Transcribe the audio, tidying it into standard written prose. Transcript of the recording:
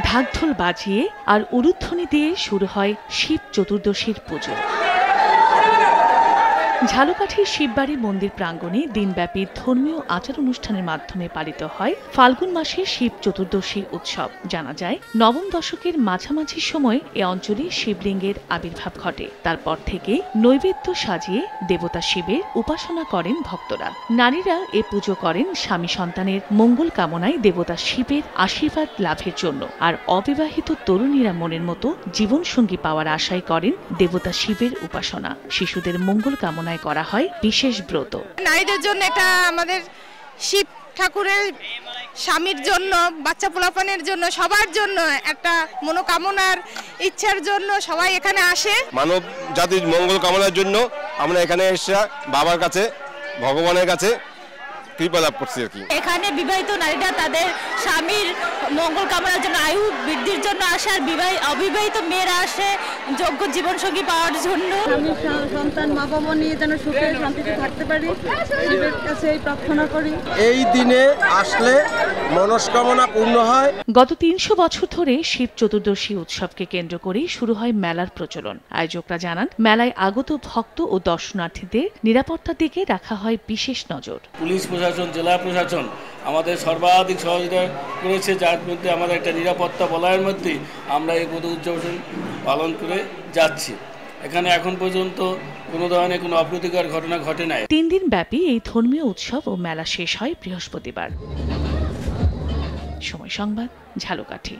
ঢাকঢোল বাজিয়ে আর উলুধ্বনি দিয়ে শুরু হয় শিব চতুর্দশীর পুজো। ঝালকাঠির শিববাড়ি মন্দির প্রাঙ্গণে দিনব্যাপী ধর্মীয় আচার অনুষ্ঠানের মাধ্যমে পালিত হয় ফাল্গুন মাসের শিব চতুর্দশী উৎসব। জানা যায়, নবম দশকের মাঝামাঝি সময় এ অঞ্চলে শিবলিঙ্গের আবির্ভাব ঘটে। তারপর থেকে নৈবেদ্য সাজিয়ে দেবতা শিবের উপাসনা করেন ভক্তরা। নারীরা এ পুজো করেন স্বামী সন্তানের মঙ্গল কামনায় দেবতা শিবের আশীর্বাদ লাভের জন্য, আর অবিবাহিত তরুণীরা মনের মতো জীবনসঙ্গী পাওয়ার আশায় করেন দেবতা শিবের উপাসনা। শিশুদের মঙ্গল কামনা করা হয় বিশেষ ব্রত। নারীদের জন্য এটা আমাদের শিব ঠাকুরের স্বামীর জন্য, বাচ্চা পোলাপানের জন্য, সবার জন্য একটা মনোকামনার ইচ্ছার জন্য সবাই এখানে আসে। মানব জাতির মঙ্গল কামনার জন্য আমরা এখানে এসে বাবার কাছে, ভগবানের কাছে কৃপা লাভ করছি আর কি। এখানে বিবাহিত নারীরা তাদের স্বামীর মঙ্গল কামনার জন্য, আয়ু বৃদ্ধির জন্য আসে, আর অবিবাহিত মেয়েরা আসে যোগ্য জীবনসঙ্গী পাওয়ার জন্য। আমি সন্তান মা বাবা নিয়ে যেন সুখে শান্তিতে থাকতে পারি, শিবের কাছে এই প্রার্থনা করি। এই দিনে আসলে মনস্কামনা পূর্ণ হয়। গত ৩০০ বছর ধরে শিব চতুর্দশী উৎসবকে কেন্দ্র করে শুরু হয় মেলার প্রচলন। আয়োজকরা জানান, মেলায় আগত ভক্ত ও দর্শনার্থীদের নিরাপত্তার দিকে রাখা হয় বিশেষ নজর। পুলিশ প্রশাসন, জেলা প্রশাসন আমাদের সর্বাধিক সহযোগিতা করেছে, যার মধ্যে আমাদের একটা নিরাপত্তা বলয়ের মধ্যে আমরা এই উৎসব পালন করে যাচ্ছি। এখানে এখন পর্যন্ত কোনো ধরনের কোনো অপ্রীতিকর ঘটনা ঘটে নাই। ৩ দিন ব্যাপী এই ধর্মীয় উৎসব ও মেলা শেষ হয় বৃহস্পতিবার। সময় সংবাদ, ঝালকাঠি।